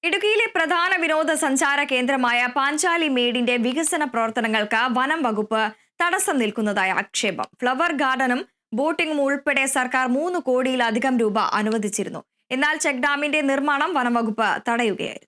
ഇടുക്കിയിലെ പ്രധാന വിനോദസഞ്ചാര കേന്ദ്രമായ പാഞ്ചാലി മേടിന്റെ വികസന പ്രവർത്തനങ്ങൾക്ക് വനം വകുപ്പ് തടസ്സം നിൽക്കുന്നതായ ആക്ഷേപം. ഫ്ലവർ ഗാർഡനും ബോട്ടിംഗും ഉൾപ്പെടെ സർക്കാർ 3 കോടിയിലധികം രൂപ അനുവദിച്ചിരുന്നു. എന്നാൽ ചെക്ക് ഡാമിന്റെ നിർമ്മാണം വനം വകുപ്പ് തടയുകയായിരുന്നു.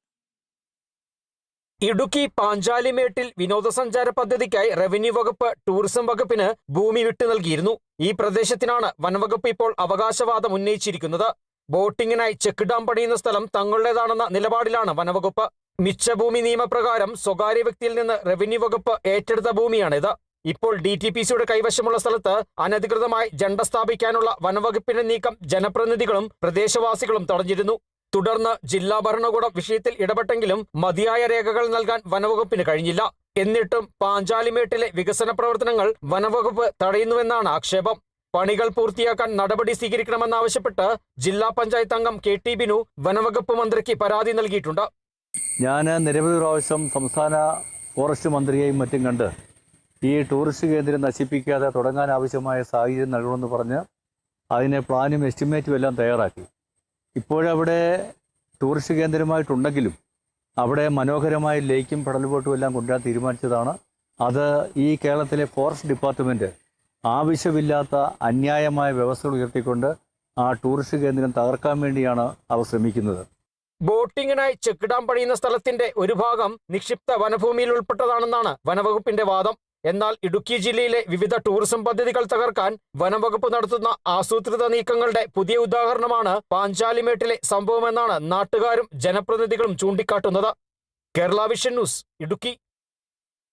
ഇടുക്കി പാഞ്ചാലിമേട്ടിൽ വിനോദസഞ്ചാര പദ്ധതിക്കായി റവന്യൂ വകുപ്പ് ടൂറിസം വകുപ്പിന് ഭൂമി വിട്ടു നൽകിയിരുന്നു. ഈ പ്രദേശത്തിനാണ് വനംവകുപ്പ് ഇപ്പോൾ അവകാശവാദം ഉന്നയിച്ചിരിക്കുന്നത്. ബോട്ടിങ്ങിനായി ചെക്ക് ഡാം പണിയുന്ന സ്ഥലം തങ്ങളുടേതാണെന്ന നിലപാടിലാണ് വനവകുപ്പ്. മിച്ചഭൂമി നിയമപ്രകാരം സ്വകാര്യ വ്യക്തിയിൽ നിന്ന് റവന്യൂ വകുപ്പ് ഏറ്റെടുത്ത ഭൂമിയാണിത്. ഇപ്പോൾ DTPCയുടെ കൈവശമുള്ള സ്ഥലത്ത് അനധികൃതമായി ജണ്ട സ്ഥാപിക്കാനുള്ള വനവകുപ്പിന്റെ നീക്കം ജനപ്രതിനിധികളും പ്രദേശവാസികളും തടഞ്ഞിരുന്നു. തുടർന്ന് ജില്ലാ ഭരണകൂടം വിഷയത്തിൽ ഇടപെട്ടെങ്കിലും മതിയായ രേഖകൾ നൽകാൻ വനവകുപ്പിന് കഴിഞ്ഞില്ല. എന്നിട്ടും പാഞ്ചാലിമേട്ടിലെ വികസന പ്രവർത്തനങ്ങൾ വനവകുപ്പ് തടയുന്നുവെന്നാണ് ആക്ഷേപം. പണികൾ പൂർത്തിയാക്കാൻ നടപടി സ്വീകരിക്കണമെന്നാവശ്യപ്പെട്ട് ജില്ലാ പഞ്ചായത്ത് അംഗം KT ബിനു വനവകുപ്പ് മന്ത്രിക്ക് പരാതി നൽകിയിട്ടുണ്ട്. ഞാൻ നിരവധി പ്രാവശ്യം സംസ്ഥാന ഫോറസ്റ്റ് മന്ത്രിയെയും മറ്റും കണ്ട് ഈ ടൂറിസ്റ്റ് കേന്ദ്രം നശിപ്പിക്കാതെ തുടങ്ങാൻ ആവശ്യമായ സാഹചര്യം നൽകണമെന്ന് പറഞ്ഞ് അതിനെ പ്ലാനും എസ്റ്റിമേറ്റും എല്ലാം തയ്യാറാക്കി. ഇപ്പോഴവിടെ ടൂറിസ്റ്റ് കേന്ദ്രമായിട്ടുണ്ടെങ്കിലും അവിടെ മനോഹരമായ ലേക്കും പടൽബോട്ടും എല്ലാം കൊണ്ടുവരാൻ തീരുമാനിച്ചതാണ്. അത് ഈ കേരളത്തിലെ ഫോറസ്റ്റ് ഡിപ്പാർട്ട്മെൻറ്റ് ആവശ്യമില്ലാത്ത അന്യായമായ വ്യവസ്ഥകൾ ഉയർത്തിക്കൊണ്ട് ആ ടൂറിസ്റ്റ് കേന്ദ്രം തകർക്കാൻ വേണ്ടിയാണ് അവർ ശ്രമിക്കുന്നത്. ബോട്ടിങ്ങിനായി ചെക്ക് ഡാം പണിയുന്ന സ്ഥലത്തിന്റെ ഒരു ഭാഗം നിക്ഷിപ്ത വനഭൂമിയിൽ ഉൾപ്പെട്ടതാണെന്നാണ് വനവകുപ്പിന്റെ വാദം. എന്നാൽ ഇടുക്കി ജില്ലയിലെ വിവിധ ടൂറിസം പദ്ധതികൾ തകർക്കാൻ വനംവകുപ്പ് നടത്തുന്ന ആസൂത്രിത നീക്കങ്ങളുടെ പുതിയ ഉദാഹരണമാണ് പാഞ്ചാലിമേട്ടിലെ സംഭവമെന്നാണ് നാട്ടുകാരും ജനപ്രതിനിധികളും ചൂണ്ടിക്കാട്ടുന്നത്. Kerala vision news, Idukki.